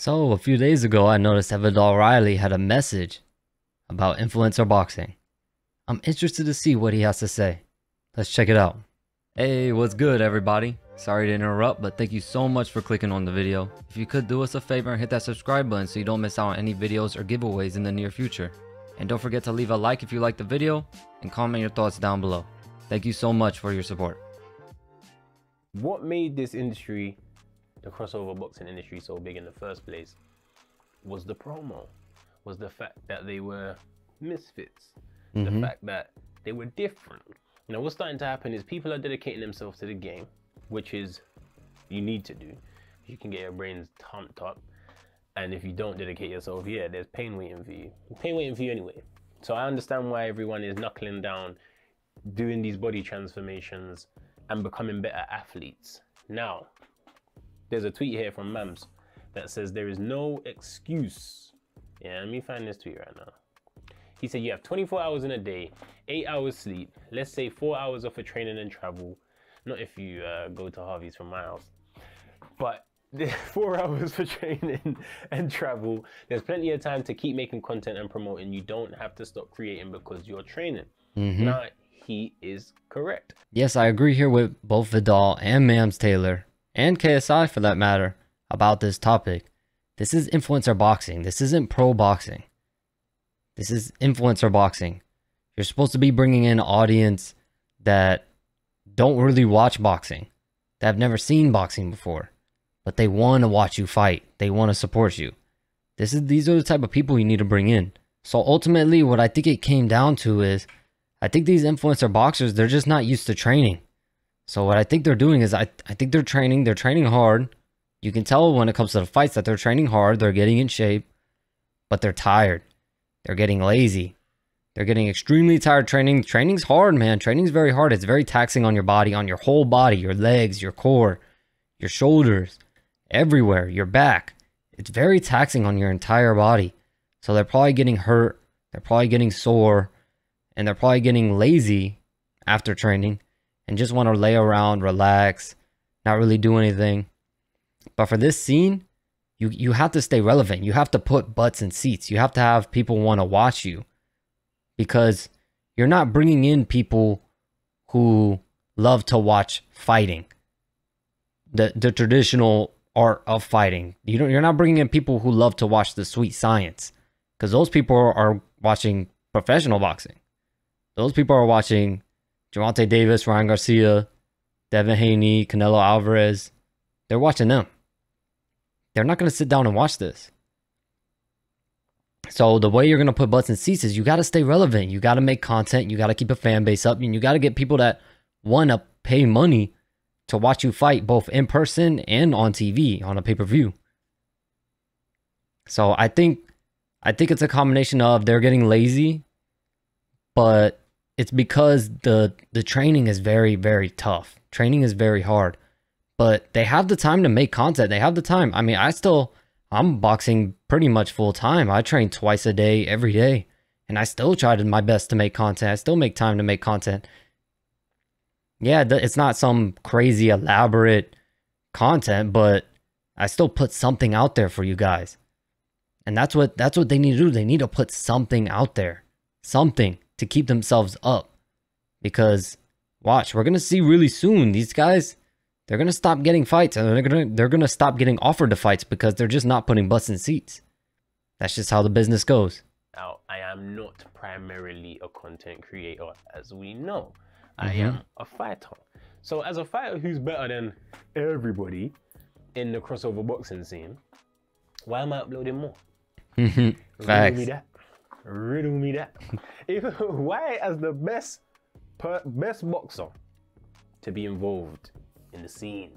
So, a few days ago, I noticed that Viddal Riley had a message about influencer boxing. I'm interested to see what he has to say. Let's check it out. Hey, what's good, everybody? Sorry to interrupt, but thank you so much for clicking on the video. If you could do us a favor and hit that subscribe button so you don't miss out on any videos or giveaways in the near future. And don't forget to leave a like if you like the video and comment your thoughts down below. Thank you so much for your support. What made this industry, the crossover boxing industry, so big in the first place was the promo, was the fact that they were misfits, the fact that they were different. You know, what's starting to happen is people are dedicating themselves to the game, which is you need to do. You can get your brains pumped up, and if you don't dedicate yourself, yeah, there's pain waiting for you. Pain waiting for you anyway. So I understand why everyone is knuckling down, doing these body transformations and becoming better athletes. Now, there's a tweet here from Mams that says there is no excuse. Yeah, let me find this tweet right now. He said you have 24 hours in a day, 8 hours sleep, let's say 4 hours off for training and travel. Not if you go to Harvey's from my house. But 4 hours for training and travel. There's plenty of time to keep making content and promoting. You don't have to stop creating because you're training. Now, he is correct. Yes, I agree here with both Viddal and Mams Taylor, and KSI for that matter, about this topic. This is influencer boxing. This isn't pro boxing. This is influencer boxing. You're supposed to be bringing in an audience that don't really watch boxing, that have never seen boxing before, but they want to watch you fight. They want to support you. These are the type of people you need to bring in. So ultimately, what I think it came down to is, I think these influencer boxers, they're just not used to training. So what I think they're doing is, I think they're training hard. You can tell when it comes to the fights that they're training hard, they're getting in shape, but they're tired. They're getting lazy. They're getting extremely tired training. Training's hard, man. Training's very hard. It's very taxing on your body, on your whole body, your legs, your core, your shoulders, everywhere, your back. It's very taxing on your entire body. So they're probably getting hurt. They're probably getting sore. And they're probably getting lazy after training and just want to lay around, relax, not really do anything. But for this scene, you have to stay relevant. You have to put butts in seats. You have to have people want to watch you, because you're not bringing in people who love to watch fighting, the traditional art of fighting. You're not bringing in people who love to watch the sweet science, because those people are watching professional boxing. Those people are watching Gervonta Davis, Ryan Garcia, Devin Haney, Canelo Alvarez. They're watching them. They're not going to sit down and watch this. So the way you're going to put butts in seats is you got to stay relevant. You got to make content. You got to keep a fan base up. And you got to get people that want to pay money to watch you fight, both in person and on TV, on a pay-per-view. So I think it's a combination of they're getting lazy, but it's because the training is very, very tough. Training is very hard. But they have the time to make content. They have the time. I mean, I'm boxing pretty much full time. I train twice a day, every day. And I still try my best to make content. I still make time to make content. Yeah, it's not some crazy elaborate content, but I still put something out there for you guys. And that's what they need to do. They need to put something out there. Something to keep themselves up. Because watch, we're going to see really soon, these guys, they're going to stop getting fights, and they're going to stop getting offered the fights because they're just not putting butts in seats. That's just how the business goes. Now, I am not primarily a content creator, as we know. I am a fighter. So as a fighter who's better than everybody in the crossover boxing scene, why am I uploading more? Riddle me that. Riddle me that. Why, as the best boxer to be involved in the scene,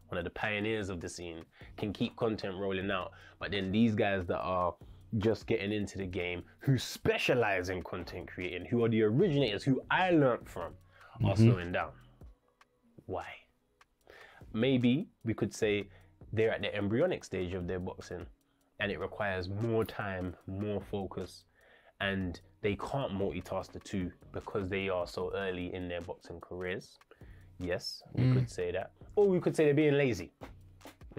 one of the pioneers of the scene, can keep content rolling out, but then these guys that are just getting into the game, who specialize in content creating, who are the originators, who I learned from, are slowing down? Why? Maybe we could say they're at the embryonic stage of their boxing, and it requires more time, more focus, and they can't multitask the two because they are so early in their boxing careers. Yes, we could say that. Or we could say they're being lazy. You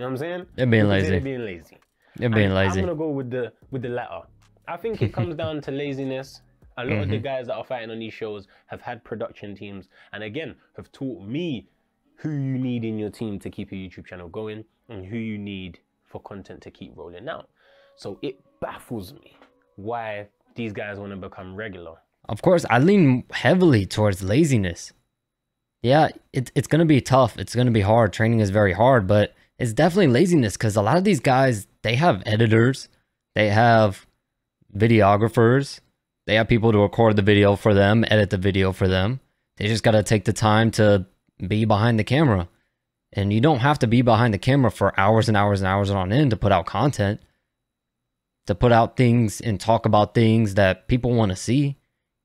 know what I'm saying? They're being lazy. They're being lazy. You're being And lazy. I'm gonna go with the latter. I think it comes down to laziness. A lot of the guys that are fighting on these shows have had production teams, and again, have taught me who you need in your team to keep your YouTube channel going, and who you need for content to keep rolling out. So it baffles me why these guys want to become regular. Of course, I lean heavily towards laziness. Yeah, it's going to be tough. It's going to be hard. Training is very hard, but it's definitely laziness because a lot of these guys, they have editors, they have videographers, they have people to record the video for them, edit the video for them. They just got to take the time to be behind the camera. And you don't have to be behind the camera for hours and hours and hours on end to put out content, to put out things and talk about things that people want to see.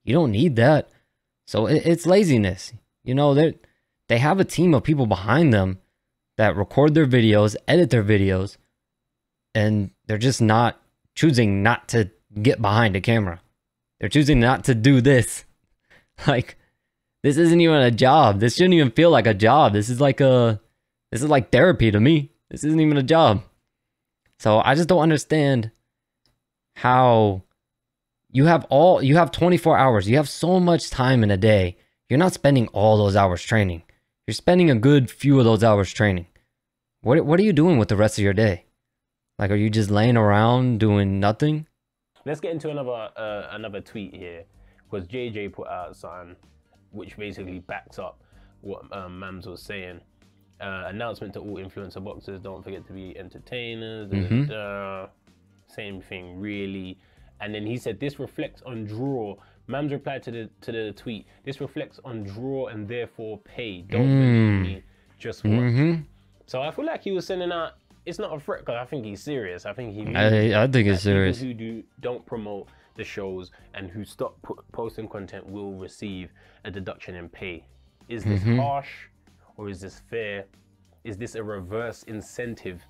You don't need that. So it's laziness. You know, they have a team of people behind them that record their videos, edit their videos, and they're just choosing not to get behind a camera. They're choosing not to do this. Like, this isn't even a job. This shouldn't even feel like a job. This is like therapy to me. This isn't even a job. So I just don't understand how you have 24 hours. You have so much time in a day. You're not spending all those hours training. You're spending a good few of those hours training. What are you doing with the rest of your day? Like, are you just laying around doing nothing? Let's get into another tweet here, because JJ put out something which basically backs up what Mams was saying. Announcement to all influencer boxers: don't forget to be entertainers. Same thing, really. And then he said, this reflects on draw. Mams replied to the tweet, this reflects on draw and therefore pay. Don't believe me, just watch. So I feel like he was sending out, it's not a threat, because I think he's serious. I think he means I think it's serious. People who don't promote the shows and who stop posting content will receive a deduction in pay. Is this harsh or is this fair? Is this a reverse incentive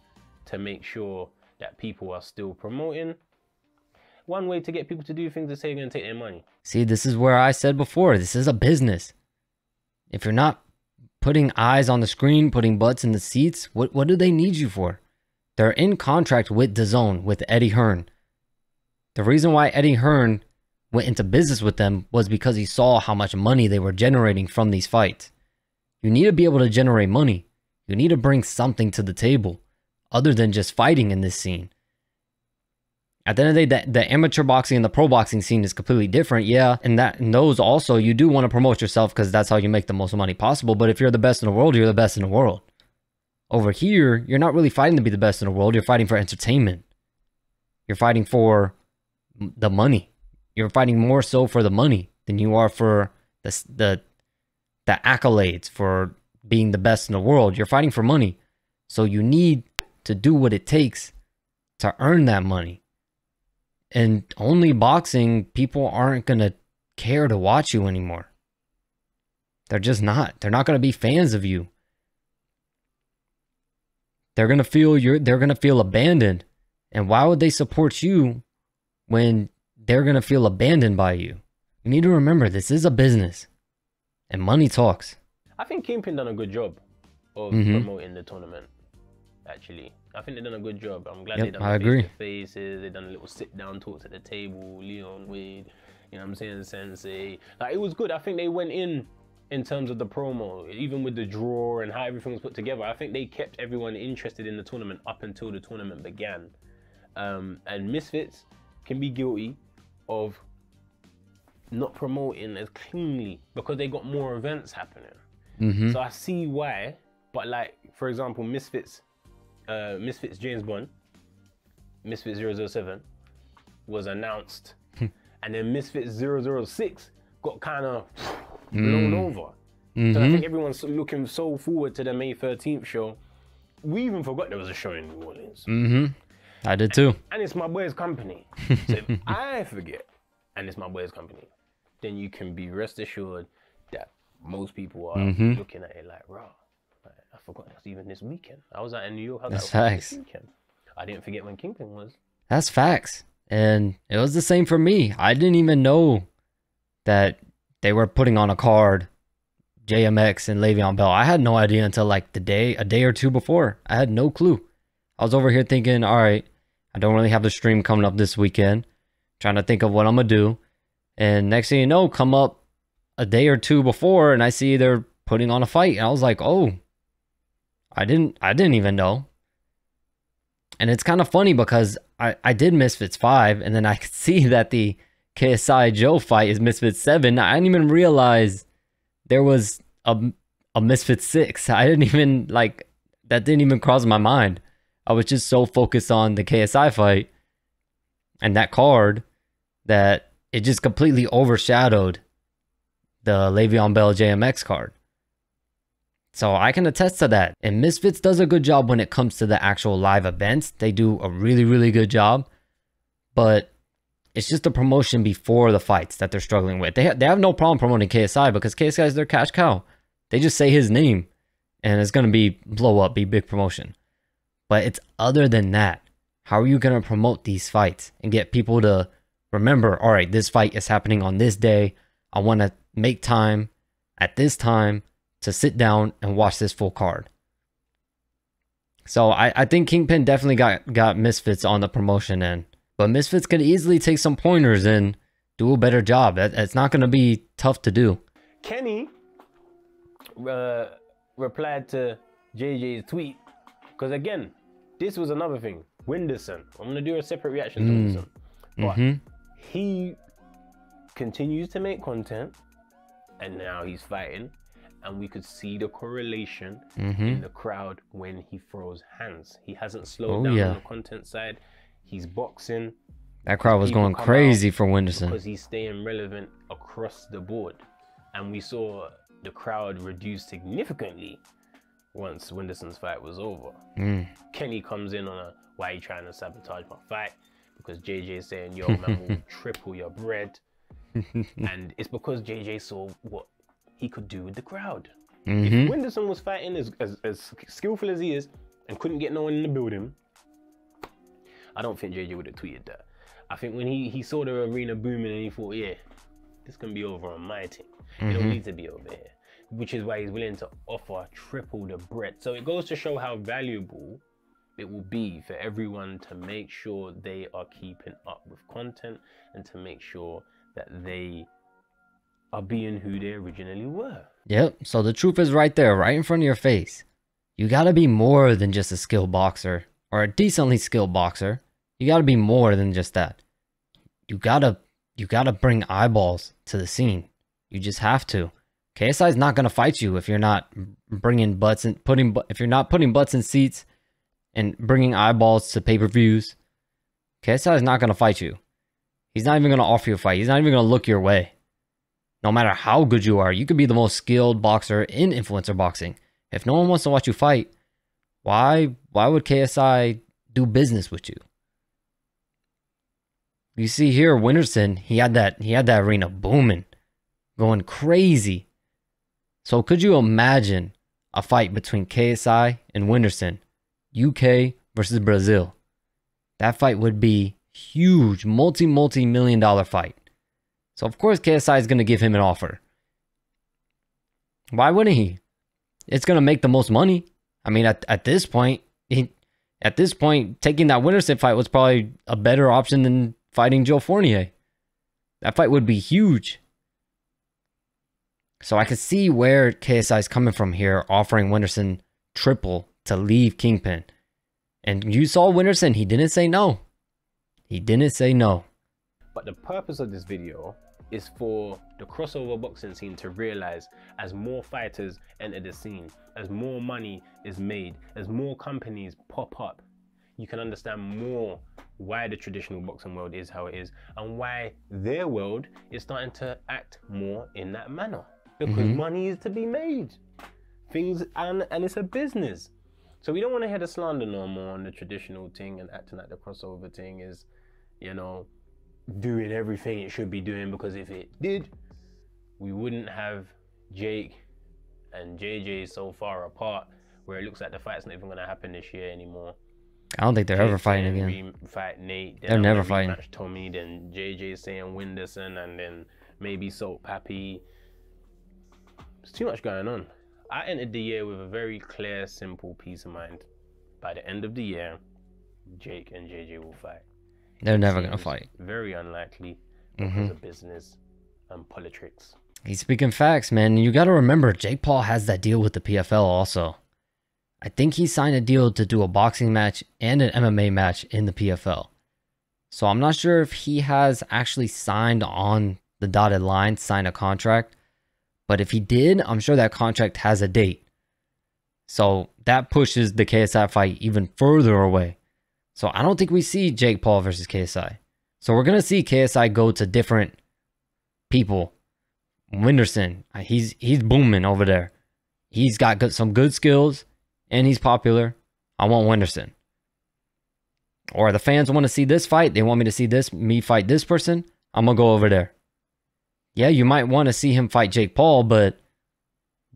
to make sure that people are still promoting? One way to get people to do things is say you're going to take their money. See, this is where I said before, this is a business. If you're not putting eyes on the screen, putting butts in the seats, what do they need you for? They're in contract with DAZN, with Eddie Hearn. The reason why Eddie Hearn went into business with them was because he saw how much money they were generating from these fights. You need to be able to generate money. You need to bring something to the table other than just fighting in this scene. At the end of the day, the amateur boxing and the pro boxing scene is completely different. Yeah, and those also, you do want to promote yourself because that's how you make the most money possible. But if you're the best in the world, you're the best in the world. Over here, you're not really fighting to be the best in the world. You're fighting for entertainment. You're fighting for the money. You're fighting more so for the money than you are for the accolades, for being the best in the world. You're fighting for money. So you need to do what it takes to earn that money. And only boxing, people aren't going to care to watch you anymore. They're just not. They're not going to be fans of you. They're going to feel abandoned. And why would they support you when they're going to feel abandoned by you? You need to remember, this is a business and money talks. I think Kingpin done a good job of promoting the tournament, actually. I think they've done a good job. I'm glad they've done face-to-faces. They've done a little sit-down talks at the table. Leon Wade, you know what I'm saying, Sensei. Like, it was good. I think they went in terms of the promo, even with the draw and how everything was put together. I think they kept everyone interested in the tournament up until the tournament began. And Misfits can be guilty of not promoting as cleanly because they got more events happening. So I see why. But like, for example, Misfits James Bond, Misfits 007 was announced, and then Misfits 006 got kind of blown over. So I think everyone's looking so forward to the May 13th show. We even forgot there was a show in New Orleans. I did too. And it's my boy's company. So if I forget, and it's my boy's company, then you can be rest assured that most people are looking at it like, raw. I forgot that's even this weekend. I was out in New York. That's facts. This weekend. I didn't forget when Kingpin was. That's facts. And it was the same for me. I didn't even know that they were putting on a card JMX and Le'Veon Bell. I had no idea until like a day or two before. I had no clue. I was over here thinking, all right, I don't really have the stream coming up this weekend. Trying to think of what I'm gonna do. And next thing you know, come up a day or two before and I see they're putting on a fight. And I was like, oh, I didn't even know. And it's kind of funny because I did Misfits 5 and then I could see that the KSI Joe fight is Misfits 7. I didn't even realize there was a Misfits 6. I didn't even that didn't even cross my mind. I was just so focused on the KSI fight and that card that it just completely overshadowed the Le'Veon Bell JMX card. So I can attest to that. And Misfits does a good job when it comes to the actual live events. They do a really, really good job. But it's just the promotion before the fights that they're struggling with. They have no problem promoting KSI because KSI is their cash cow. They just say his name and it's going to be blow up, be big promotion. But it's other than that. How are you going to promote these fights and get people to remember, all right, this fight is happening on this day. I want to make time at this time to sit down and watch this full card. So I think Kingpin definitely got Misfits on the promotion end. But Misfits could easily take some pointers and do a better job. It's not going to be tough to do. Kenny replied to JJ's tweet. Because again, this was another thing. Winderson. I'm going to do a separate reaction to Winderson. But he continues to make content. And now he's fighting. And we could see the correlation in the crowd when he throws hands. He hasn't slowed down on the content side. He's boxing. That crowd was going crazy for Winderson. Because he's staying relevant across the board. And we saw the crowd reduce significantly once Winderson's fight was over. Kenny comes in on a, why are you trying to sabotage my fight? Because JJ is saying, yo, man, will triple your bread. And it's because JJ saw what he could do with the crowd. If Winderson was fighting as skillful as he is and couldn't get no one in the building, I don't think JJ would have tweeted that. I think when he saw the arena booming and he thought, yeah, this can be over on my team. It don't need to be over here. Which is why he's willing to offer triple the bread. So it goes to show how valuable it will be for everyone to make sure they are keeping up with content and to make sure that they are being who they originally were. Yep, so the truth is right there, right in front of your face. You gotta be more than just a skilled boxer or a decently skilled boxer. You gotta be more than just that. You gotta bring eyeballs to the scene. You just have to. KSI is not gonna fight you if you're not bringing butts and if you're not putting butts in seats and bringing eyeballs to pay-per-views. KSI is not gonna fight you. He's not even gonna offer you a fight. He's not even gonna look your way. No matter how good you are, you could be the most skilled boxer in influencer boxing. If no one wants to watch you fight, why would KSI do business with you? You see here, Winderson, he had that arena booming, going crazy. So could you imagine a fight between KSI and Winderson, UK versus Brazil? That fight would be huge, multi-million dollar fight. So of course KSI is going to give him an offer. Why wouldn't he? It's going to make the most money. I mean, at this point, taking that Winderson fight was probably a better option than fighting Joe Fournier. That fight would be huge. So I could see where KSI is coming from here, offering Winderson triple to leave Kingpin. And you saw Winderson, he didn't say no. He didn't say no. But the purpose of this video is for the crossover boxing scene to realize, as more fighters enter the scene, as more money is made, as more companies pop up, you can understand more why the traditional boxing world is how it is and why their world is starting to act more in that manner. Because money is to be made. And it's a business. So we don't want to hear the slander no more on the traditional thing and acting like the crossover thing is, you know, doing everything it should be doing, because if it did, we wouldn't have Jake and JJ so far apart where it looks like the fight's not even going to happen this year anymore. I don't think they're ever fighting again. Fight Nate. They're never fighting. Tommy, then JJ saying Winderson, and then maybe Salt Pappy. There's too much going on. I entered the year with a very clear, simple peace of mind. By the end of the year, Jake and JJ will fight. They're never gonna fight. Very unlikely because of business and politics. He's speaking facts, man. You got to remember, Jake Paul has that deal with the PFL also. I think he signed a deal to do a boxing match and an MMA match in the PFL. So I'm not sure if he has actually signed on the dotted line, signed a contract. But if he did, I'm sure that contract has a date. So that pushes the KSI fight even further away. So I don't think we see Jake Paul versus KSI. So we're going to see KSI go to different people. Whindersson, he's booming over there. He's got some good skills and he's popular. I want Whindersson. Or the fans want to see this fight. They want me to see me fight this person. I'm going to go over there. Yeah, you might want to see him fight Jake Paul, but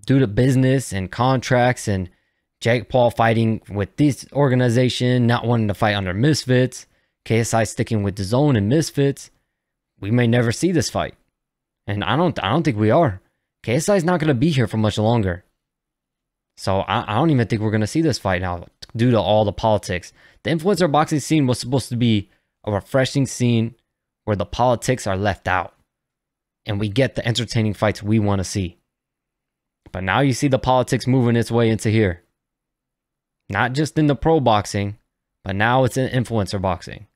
due to business and contracts and Jake Paul fighting with this organization, not wanting to fight under Misfits, KSI sticking with the zone and Misfits, we may never see this fight. And I don't think we are. KSI is not going to be here for much longer. So I don't even think we're going to see this fight now due to all the politics. The influencer boxing scene was supposed to be a refreshing scene where the politics are left out. And we get the entertaining fights we want to see. But now you see the politics moving its way into here. Not just in the pro boxing, but now it's in influencer boxing.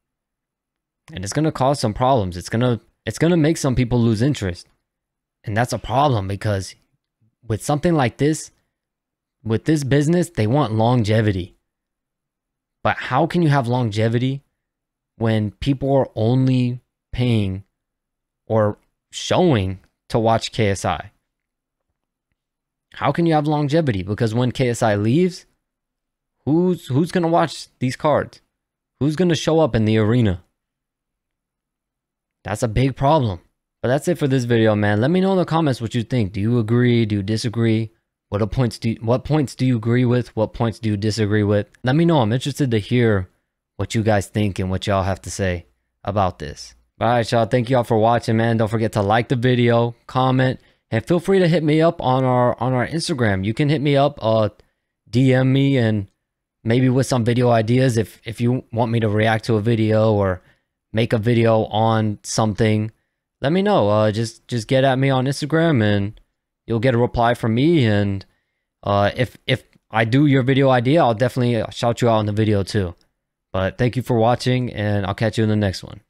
And it's going to cause some problems. It's going to make some people lose interest. And that's a problem because with something like this, with this business, they want longevity. But how can you have longevity when people are only paying or showing to watch KSI? How can you have longevity? Because when KSI leaves, who's going to watch these cards? Who's going to show up in the arena? That's a big problem. But that's it for this video, man. Let me know in the comments what you think. Do you agree? Do you disagree? What points do you agree with? What points do you disagree with? Let me know. I'm interested to hear what you guys think and what y'all have to say about this. All right, y'all. Thank y'all for watching, man. Don't forget to like the video, comment, and feel free to hit me up on our Instagram. You can hit me up, DM me, and maybe with some video ideas if you want me to react to a video or make a video on something. Let me know. Just get at me on Instagram and you'll get a reply from me. And if I do your video idea, I'll definitely shout you out in the video too. But thank you for watching, and I'll catch you in the next one.